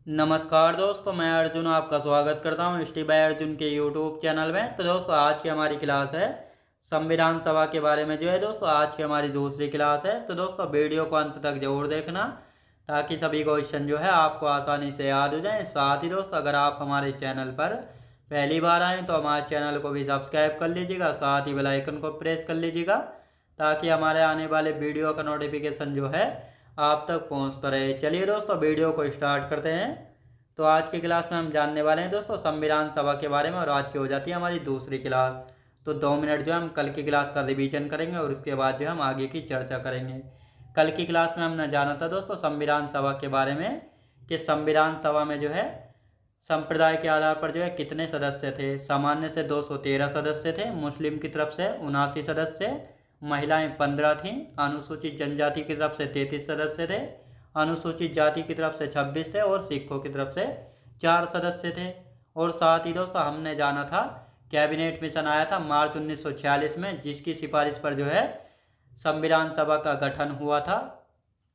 नमस्कार दोस्तों, मैं अर्जुन आपका स्वागत करता हूँ स्टी बाय अर्जुन के यूट्यूब चैनल में। तो दोस्तों आज की हमारी क्लास है संविधान सभा के बारे में। जो है दोस्तों आज की हमारी दूसरी क्लास है। तो दोस्तों वीडियो को अंत तक जरूर देखना ताकि सभी क्वेश्चन जो है आपको आसानी से याद हो जाए। साथ ही दोस्तों अगर आप हमारे चैनल पर पहली बार आएँ तो हमारे चैनल को भी सब्सक्राइब कर लीजिएगा, साथ ही बेल आइकन को प्रेस कर लीजिएगा ताकि हमारे आने वाले वीडियो का नोटिफिकेशन जो है आप तक पहुंचता रहे। चलिए दोस्तों वीडियो को स्टार्ट करते हैं। तो आज की क्लास में हम जानने वाले हैं दोस्तों संविधान सभा के बारे में, और आज की हो जाती है हमारी दूसरी क्लास। तो 2 मिनट जो है हम कल की क्लास का रिवीजन करेंगे और उसके बाद जो है हम आगे की चर्चा करेंगे। कल की क्लास में हमने जाना था दोस्तों संविधान सभा के बारे में कि संविधान सभा में जो है संप्रदाय के आधार पर जो है कितने सदस्य थे। सामान्य से 213 सदस्य थे, मुस्लिम की तरफ से 79 सदस्य, महिलाएं 15 थीं, अनुसूचित जनजाति की तरफ से 33 सदस्य थे, अनुसूचित जाति की तरफ से 26 थे और सिखों की तरफ से 4 सदस्य थे। और साथ ही दोस्तों हमने जाना था कैबिनेट मिशन आया था मार्च 1946 में, जिसकी सिफारिश पर जो है संविधान सभा का गठन हुआ था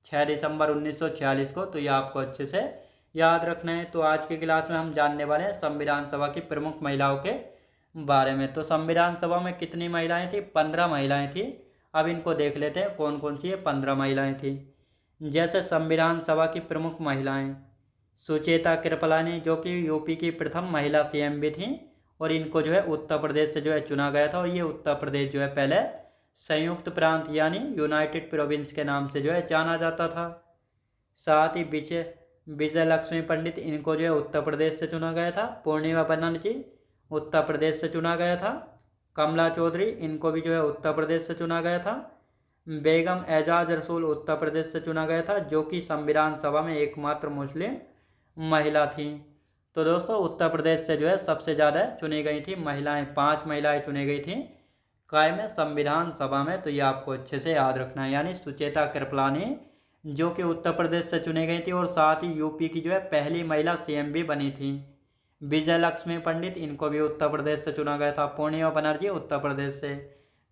6 दिसंबर 1946 को। तो ये आपको अच्छे से याद रखना है। तो आज की क्लास में हम जानने वाले हैं संविधान सभा की प्रमुख महिलाओं के बारे में। तो संविधान सभा में कितनी महिलाएं थी? 15 महिलाएं थी। अब इनको देख लेते हैं कौन कौन सी ये 15 महिलाएं थी। जैसे संविधान सभा की प्रमुख महिलाएं सुचेता कृपलानी, जो कि यूपी की प्रथम महिला सीएम भी थी, और इनको जो है उत्तर प्रदेश से जो है चुना गया था। और ये उत्तर प्रदेश जो है पहले संयुक्त प्रांत यानी यूनाइटेड प्रोविंस के नाम से जो है जाना जाता था। साथ ही विजय लक्ष्मी पंडित, इनको जो है उत्तर प्रदेश से चुना गया था। पूर्णिमा बनर्जी उत्तर प्रदेश से चुना गया था। कमला चौधरी, इनको भी जो है उत्तर प्रदेश से चुना गया था। बेगम एजाज रसूल उत्तर प्रदेश से चुना गया था, जो कि संविधान सभा में एकमात्र मुस्लिम महिला थी। तो दोस्तों उत्तर प्रदेश से जो है सबसे ज़्यादा चुनी गई थी महिलाएं, 5 महिलाएं चुनी गई थी काय में संविधान सभा में। तो ये आपको अच्छे से याद रखना है, यानी सुचेता कृपलानी जो कि उत्तर प्रदेश से चुनी गई थी, और साथ ही यूपी की जो है पहली महिला सीएम भी बनी थी। विजय लक्ष्मी पंडित, इनको भी उत्तर प्रदेश से चुना गया था। पूर्णिमा बनर्जी उत्तर प्रदेश से,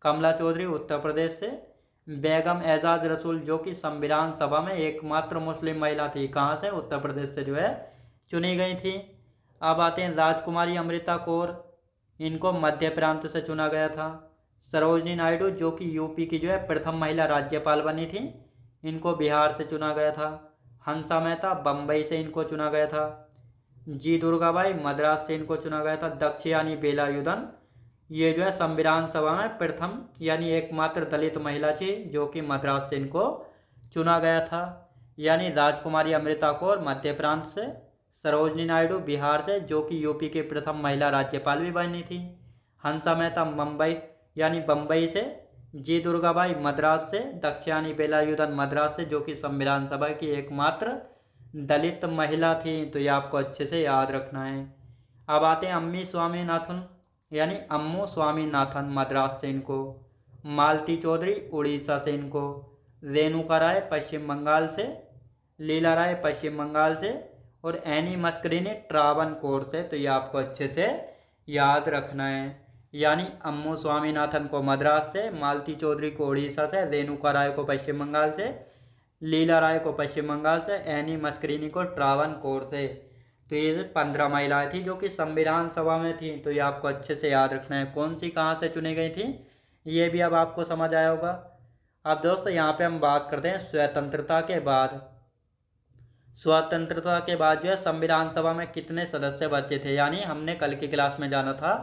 कमला चौधरी उत्तर प्रदेश से, बेगम एजाज रसूल जो कि संविधान सभा में एकमात्र मुस्लिम महिला थी, कहाँ से? उत्तर प्रदेश से जो है चुनी गई थी। अब आते हैं राजकुमारी अमृता कौर, इनको मध्य प्रांत से चुना गया था। सरोजनी नायडू जो कि यूपी की जो है प्रथम महिला राज्यपाल बनी थी, इनको बिहार से चुना गया था। हंसा मेहता बम्बई से इनको चुना गया था। जी दुर्गाबाई मद्रास से इनको चुना गया था। दक्षयानी बेलायुधन, ये जो है संविधान सभा में प्रथम यानी एकमात्र दलित महिला थी, जो कि मद्रास से इनको चुना गया था। यानी राजकुमारी अमृता कौर मध्य प्रांत से, सरोजनी नायडू बिहार से जो कि यूपी की प्रथम महिला राज्यपाल भी बनी थी, हंसा मेहता मुंबई यानी बम्बई से, जी दुर्गाबाई मद्रास से, दक्षयानी बेलायुधन मद्रास से जो कि संविधान सभा की एकमात्र दलित महिला थी। तो ये आपको अच्छे से याद रखना है। अब आते हैं अम्मी स्वामीनाथन यानी अम्मू स्वामीनाथन मद्रास से इनको, मालती चौधरी उड़ीसा से इनको, रेणुका राय पश्चिम बंगाल से, लीला राय पश्चिम बंगाल से, और एनी मस्करीनी ट्रावनकोर से। तो ये आपको अच्छे से याद रखना है, यानी अम्मू स्वामीनाथन को मद्रास से, मालती चौधरी को उड़ीसा से, रेणुका राय को पश्चिम बंगाल से, लीला राय को पश्चिम बंगाल से, एनी मस्करीनी को ट्रावनकोर से। तो ये 15 महिलाएं थी जो कि संविधान सभा में थी। तो ये आपको अच्छे से याद रखना है कौन सी कहाँ से चुनी गई थी, ये भी अब आपको समझ आया होगा। अब दोस्तों यहाँ पे हम बात करते हैं स्वतंत्रता के बाद। स्वतंत्रता के बाद जो है संविधान सभा में कितने सदस्य बचे थे, यानी हमने कल की क्लास में जाना था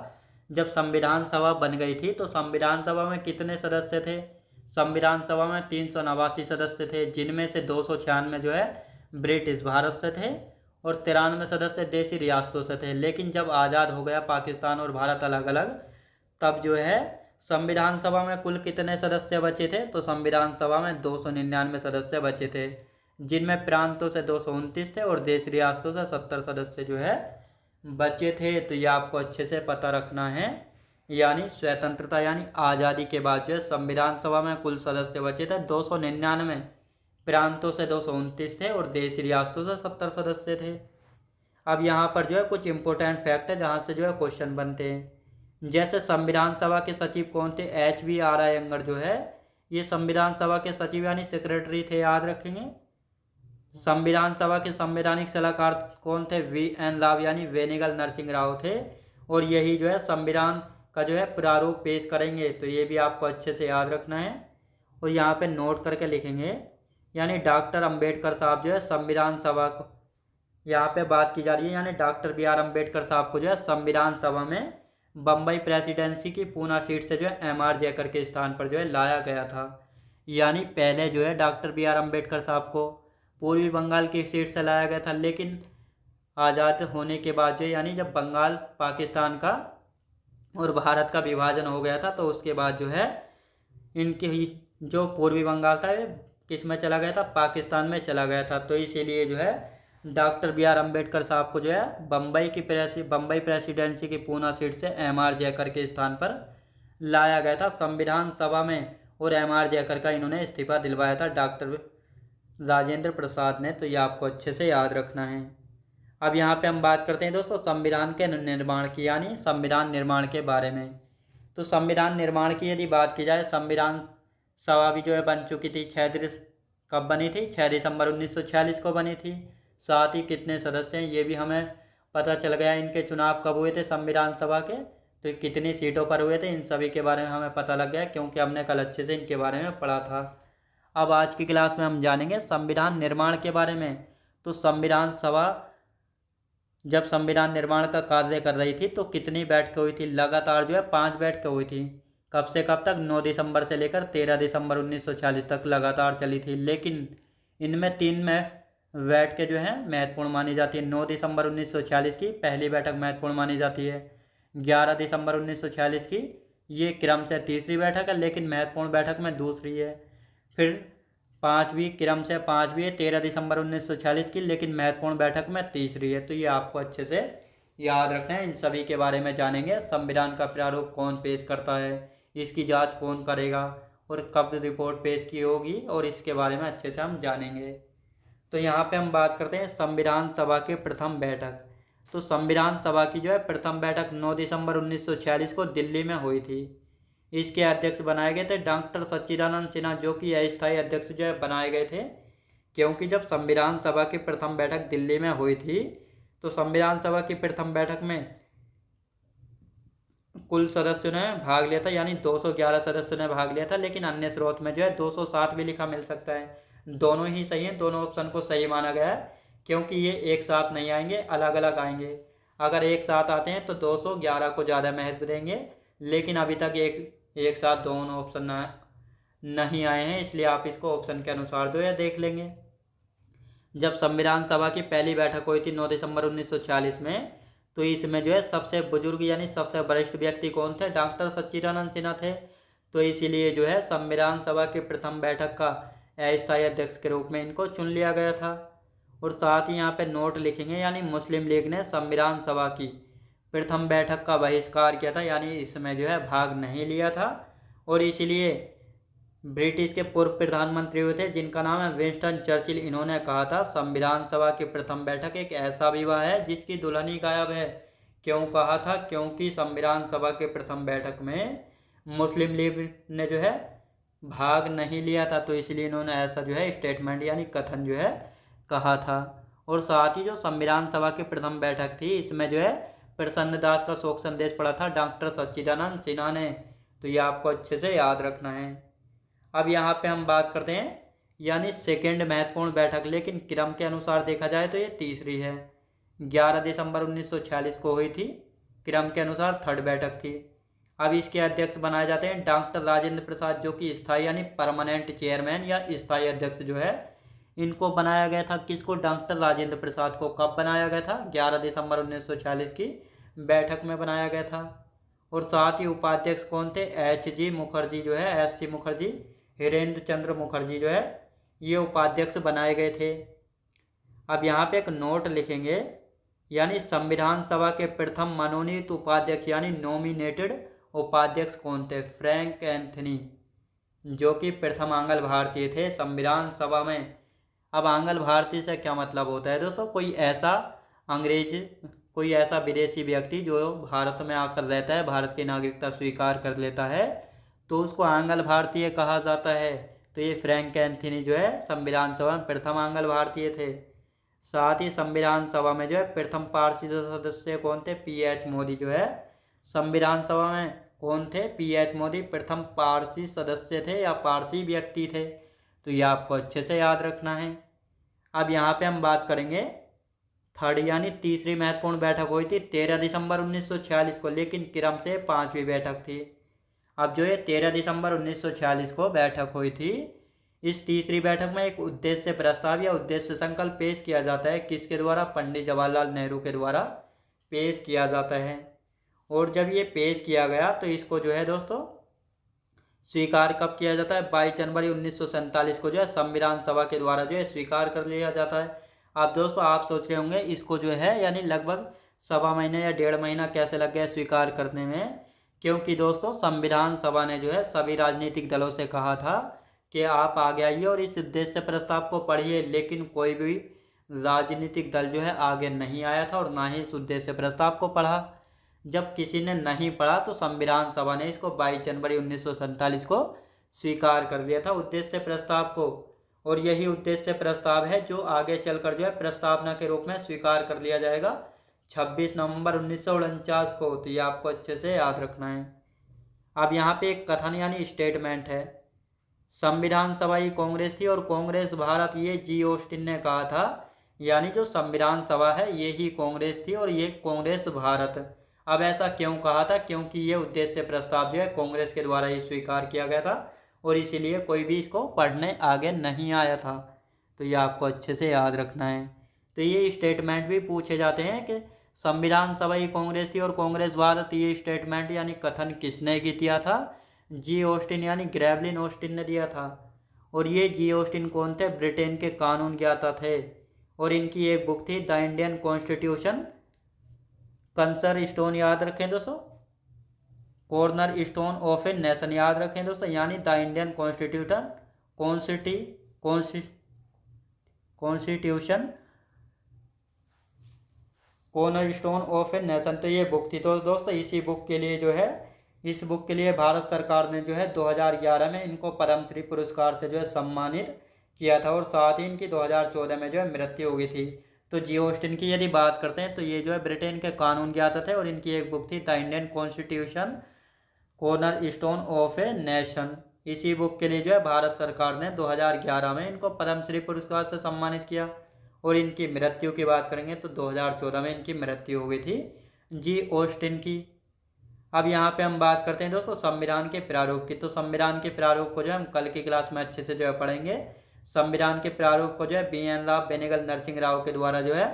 जब संविधान सभा बन गई थी तो संविधान सभा में कितने सदस्य थे। संविधान सभा में 389 सदस्य थे, जिनमें से 296 जो है ब्रिटिश भारत से थे और 93 सदस्य देशी रियासतों से थे। लेकिन जब आज़ाद हो गया पाकिस्तान और भारत अलग अलग, तब जो है संविधान सभा में कुल कितने सदस्य बचे थे, तो संविधान सभा में 299 सदस्य बचे थे, जिनमें प्रांतों से 229 थे और देश रियासतों से 70 सदस्य जो है बचे थे। तो ये आपको अच्छे से पता रखना है, यानी स्वतंत्रता यानी आज़ादी के बाद जो है संविधान सभा में कुल सदस्य बचे थे 299, प्रांतों से 229 थे और देश रियासतों से 70 सदस्य थे। अब यहाँ पर जो है कुछ इंपॉर्टेंट फैक्ट है जहाँ से जो है क्वेश्चन बनते हैं। जैसे संविधान सभा के सचिव कौन थे? HBR अयंगर जो है ये संविधान सभा के सचिव यानी सेक्रेटरी थे, याद रखेंगे। संविधान सभा के संवैधानिक सलाहकार कौन थे? VN राव यानी वेनिगल नरसिंह राव थे। और यही जो है संविधान का जो है प्रारूप पेश करेंगे। तो ये भी आपको अच्छे से याद रखना है और यहाँ पे नोट करके लिखेंगे। यानी डॉक्टर अंबेडकर साहब जो है संविधान सभा को, यहाँ पे बात की जा रही है, यानी डॉक्टर BR अम्बेडकर साहब को जो है संविधान सभा में बम्बई प्रेसिडेंसी की पूना सीट से जो है MR जयकर के स्थान पर जो है लाया गया था। यानी पहले जो है डॉक्टर BR अम्बेडकर साहब को पूर्वी बंगाल की सीट से लाया गया था, लेकिन आज़ाद होने के बाद जो यानी जब बंगाल पाकिस्तान का और भारत का विभाजन हो गया था, तो उसके बाद जो है इनके ही जो पूर्वी बंगाल था किस में चला गया था? पाकिस्तान में चला गया था। तो इसीलिए जो है डॉक्टर BR अम्बेडकर साहब को जो है बम्बई प्रेसिडेंसी की पूना सीट से MR जयकर के स्थान पर लाया गया था संविधान सभा में। और MR जयकर का इन्होंने इस्तीफा दिलवाया था डॉक्टर राजेंद्र प्रसाद ने। तो ये आपको अच्छे से याद रखना है। अब यहाँ पे हम बात करते हैं दोस्तों संविधान के निर्माण की, यानी संविधान निर्माण के बारे में। तो संविधान निर्माण की यदि बात की जाए, संविधान सभा भी जो है बन चुकी थी। कब बनी थी? 6 दिसंबर 1946 को बनी थी। साथ ही कितने सदस्य हैं ये भी हमें पता चल गया। इनके चुनाव कब हुए थे संविधान सभा के, तो कितनी सीटों पर हुए थे, इन सभी के बारे में हमें पता लग गया, क्योंकि हमने कल अच्छे से इनके बारे में पढ़ा था। अब आज की क्लास में हम जानेंगे संविधान निर्माण के बारे में। तो संविधान सभा जब संविधान निर्माण का कार्य कर रही थी तो कितनी बैठकें हुई थी? लगातार जो है 5 बैठकें हुई थी। कब से कब तक? 9 दिसंबर से लेकर 13 दिसंबर 1940 तक लगातार चली थी। लेकिन इनमें 3 में बैठकें जो हैं महत्वपूर्ण मानी जाती है। 9 दिसंबर 1940 की पहली बैठक महत्वपूर्ण मानी जाती है। 11 दिसंबर 1940 की ये क्रम से तीसरी बैठक है, लेकिन महत्वपूर्ण बैठक में दूसरी है। फिर 5वीं क्रम से 5वीं है 13 दिसंबर 1940 की, लेकिन महत्वपूर्ण बैठक में तीसरी है। तो ये आपको अच्छे से याद रखना है। इन सभी के बारे में जानेंगे। संविधान का प्रारूप कौन पेश करता है, इसकी जांच कौन करेगा और कब रिपोर्ट पेश की होगी, और इसके बारे में अच्छे से हम जानेंगे। तो यहाँ पे हम बात करते हैं संविधान सभा की प्रथम बैठक। तो संविधान सभा की जो है प्रथम बैठक 9 दिसंबर 1946 को दिल्ली में हुई थी। इसके अध्यक्ष बनाए गए थे डॉक्टर सच्चिदानंद सिन्हा, जो कि अस्थायी अध्यक्ष जो है बनाए गए थे। क्योंकि जब संविधान सभा की प्रथम बैठक दिल्ली में हुई थी, तो संविधान सभा की प्रथम बैठक में कुल सदस्यों ने भाग लिया था, यानी 211 सदस्यों ने भाग लिया था। लेकिन अन्य स्रोत में जो है 207 भी लिखा मिल सकता है। दोनों ही सही है, दोनों ऑप्शन को सही माना गया है, क्योंकि ये एक साथ नहीं आएंगे, अलग अलग आएंगे। अगर एक साथ आते हैं तो 211 को ज़्यादा महत्व देंगे, लेकिन अभी तक एक साथ दोनों ऑप्शन नहीं आए हैं, इसलिए आप इसको ऑप्शन के अनुसार दो या देख लेंगे। जब संविधान सभा की पहली बैठक हुई थी 9 दिसंबर 1940 में, तो इसमें जो है सबसे बुजुर्ग यानी सबसे वरिष्ठ व्यक्ति कौन थे? डॉक्टर सच्चिदानंद सिन्हा थे। तो इसीलिए जो है संविधान सभा की प्रथम बैठक का अस्थायी अध्यक्ष के रूप में इनको चुन लिया गया था। और साथ ही यहाँ पे नोट लिखेंगे, यानी मुस्लिम लीग ने संविधान सभा की प्रथम बैठक का बहिष्कार किया था, यानी इसमें जो है भाग नहीं लिया था। और इसीलिए ब्रिटिश के पूर्व प्रधानमंत्री हुए थे जिनका नाम है विंस्टन चर्चिल, इन्होंने कहा था संविधान सभा की प्रथम बैठक एक ऐसा विवाह है जिसकी दुल्हन ही गायब है। क्यों कहा था? क्योंकि संविधान सभा के प्रथम बैठक में मुस्लिम लीग ने जो है भाग नहीं लिया था, तो इसलिए इन्होंने ऐसा जो है स्टेटमेंट यानी कथन जो है कहा था। और साथ ही जो संविधान सभा की प्रथम बैठक थी, इसमें जो है प्रसन्न दास का शोक संदेश पढ़ा था डॉक्टर सच्चिदानंद सिन्हा ने। तो ये आपको अच्छे से याद रखना है। अब यहाँ पे हम बात करते हैं यानी सेकेंड महत्वपूर्ण बैठक, लेकिन क्रम के अनुसार देखा जाए तो ये तीसरी है। 11 दिसंबर 1946 को हुई थी, क्रम के अनुसार थर्ड बैठक थी। अब इसके अध्यक्ष बनाए जाते हैं डॉक्टर राजेंद्र प्रसाद, जो कि स्थायी यानी परमानेंट चेयरमैन या स्थायी अध्यक्ष जो है इनको बनाया गया था। किसको? डॉक्टर राजेंद्र प्रसाद को। कब बनाया गया था? 11 दिसंबर 1946 की बैठक में बनाया गया था। और साथ ही उपाध्यक्ष कौन थे? HG मुखर्जी जो है, SC मुखर्जी, हिरेंद्र चंद्र मुखर्जी जो है, ये उपाध्यक्ष बनाए गए थे। अब यहाँ पे एक नोट लिखेंगे, यानी संविधान सभा के प्रथम मनोनीत उपाध्यक्ष यानी नॉमिनेटेड उपाध्यक्ष कौन थे? फ्रैंक एंथनी, जो कि प्रथम आंग्ल भारतीय थे संविधान सभा में। अब आंग्ल भारतीय से क्या मतलब होता है दोस्तों? कोई ऐसा विदेशी व्यक्ति जो भारत में आकर रहता है, भारत की नागरिकता स्वीकार कर लेता है, तो उसको आंग्ल भारतीय कहा जाता है। तो ये फ्रैंक एंथनी जो है संविधान सभा में प्रथम आंग्ल भारतीय थे। साथ ही संविधान सभा में जो है प्रथम पारसी सदस्य कौन थे? PH मोदी जो है संविधान सभा में कौन थे? PH मोदी प्रथम पारसी सदस्य थे या पारसी व्यक्ति थे। तो ये आपको अच्छे से याद रखना है। अब यहाँ पे हम बात करेंगे थर्ड यानी तीसरी महत्वपूर्ण बैठक हुई थी 13 दिसंबर 1946 को, लेकिन क्रम से 5वीं बैठक थी। अब जो ये 13 दिसंबर 1946 को बैठक हुई थी, इस तीसरी बैठक में एक उद्देश्य प्रस्ताव या उद्देश्य संकल्प पेश किया जाता है। किसके द्वारा? पंडित जवाहरलाल नेहरू के द्वारा पेश किया जाता है। और जब ये पेश किया गया तो इसको जो है दोस्तों स्वीकार कब किया जाता है? 22 जनवरी 1947 को जो है संविधान सभा के द्वारा जो है स्वीकार कर लिया जाता है। अब दोस्तों आप सोच रहे होंगे इसको जो है यानी लगभग सवा महीने या 1.5 महीना कैसे लग गया स्वीकार करने में, क्योंकि दोस्तों संविधान सभा ने जो है सभी राजनीतिक दलों से कहा था कि आप आगे आइए और इस उद्देश्य प्रस्ताव को पढ़िए, लेकिन कोई भी राजनीतिक दल जो है आगे नहीं आया था और ना ही इस उद्देश्य प्रस्ताव को पढ़ा। जब किसी ने नहीं पढ़ा तो संविधान सभा ने इसको 22 जनवरी 1947 को स्वीकार कर लिया था उद्देश्य प्रस्ताव को। और यही उद्देश्य प्रस्ताव है जो आगे चलकर जो है प्रस्तावना के रूप में स्वीकार कर लिया जाएगा 26 नवंबर 1949 को। तो ये आपको अच्छे से याद रखना है। अब यहाँ पे एक कथन यानी स्टेटमेंट है, संविधान सभा ही कांग्रेस थी और कांग्रेस भारत, ये जी ऑस्टिन ने कहा था। यानी जो संविधान सभा है ये ही कांग्रेस थी और ये कांग्रेस भारत। अब ऐसा क्यों कहा था? क्योंकि ये उद्देश्य प्रस्ताव जो है कांग्रेस के द्वारा ही स्वीकार किया गया था और इसीलिए कोई भी इसको पढ़ने आगे नहीं आया था। तो ये आपको अच्छे से याद रखना है। तो ये स्टेटमेंट भी पूछे जाते हैं कि संविधान सभा ही कांग्रेस थी और कांग्रेस भारत, ये स्टेटमेंट यानी कथन किसने किया था? जी ऑस्टिन यानी ग्रेवलिन ऑस्टिन ने दिया था। और ये जी ऑस्टिन कौन थे? ब्रिटेन के कानून ज्ञाता थे और इनकी एक बुक थी द इंडियन कॉन्स्टिट्यूशन कंसर स्टोन, याद रखें दोस्तों, corner stone of a nation, याद रखें दोस्तों, यानी the Indian constitution corner stone of a nation. तो ये बुक थी। तो दोस्तों इसी बुक के लिए जो है इस बुक के लिए भारत सरकार ने जो है 2011 में इनको पद्मश्री पुरस्कार से जो है सम्मानित किया था और साथ ही इनकी 2014 में जो है मृत्यु हो गई थी। तो जी ऑस्टिन की यदि बात करते हैं तो ये जो है ब्रिटेन के कानून ज्ञाता थे और इनकी एक बुक थी the Indian constitution corner stone of a nation. इसी बुक के लिए जो है भारत सरकार ने 2011 में इनको पद्मश्री पुरस्कार से सम्मानित किया। और इनकी मृत्यु की बात करेंगे तो 2014 में इनकी मृत्यु हो गई थी जी ऑस्टिन की। अब यहाँ पे हम बात करते हैं दोस्तों संविधान के प्रारूप की। तो संविधान के प्रारूप को जो है हम कल की क्लास में अच्छे से जो है पढ़ेंगे। संविधान के प्रारूप को जो है BN राव बेनेगल नरसिंह राव के द्वारा जो है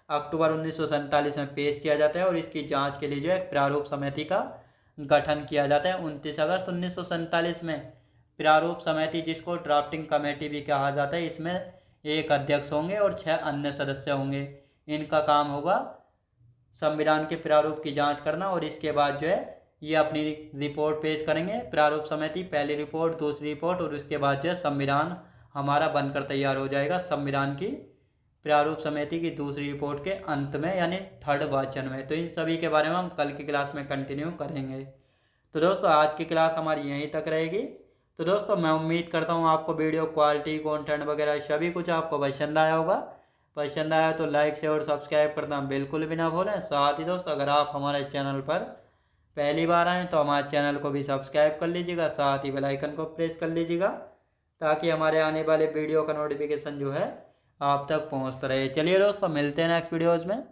अक्टूबर 1947 में पेश किया जाता है और इसकी जांच के लिए जो है प्रारूप समिति का गठन किया जाता है 29 अगस्त 1947 में। प्रारूप समिति जिसको ड्राफ्टिंग कमेटी भी कहा जाता है, इसमें एक अध्यक्ष होंगे और 6 अन्य सदस्य होंगे। इनका काम होगा संविधान के प्रारूप की जांच करना और इसके बाद जो है ये अपनी रिपोर्ट पेश करेंगे। प्रारूप समिति पहली रिपोर्ट, दूसरी रिपोर्ट और उसके बाद जो है संविधान हमारा बनकर तैयार हो जाएगा संविधान की प्रारूप समिति की दूसरी रिपोर्ट के अंत में यानी थर्ड वाचन में। तो इन सभी के बारे में हम कल की क्लास में कंटिन्यू करेंगे। तो दोस्तों आज की क्लास हमारी यहीं तक रहेगी। तो दोस्तों मैं उम्मीद करता हूँ आपको वीडियो क्वालिटी, कंटेंट वगैरह सभी कुछ आपको पसंद आया होगा। पसंद आया तो लाइक शेयर और सब्सक्राइब करना बिल्कुल भी ना भूलें। साथ ही दोस्तों अगर आप हमारे चैनल पर पहली बार आएँ तो हमारे चैनल को भी सब्सक्राइब कर लीजिएगा, साथ ही बेल आइकन को प्रेस कर लीजिएगा ताकि हमारे आने वाले वीडियो का नोटिफिकेशन जो है आप तक पहुंचता रहे। चलिए दोस्तों मिलते हैं नेक्स्ट वीडियोज़ में।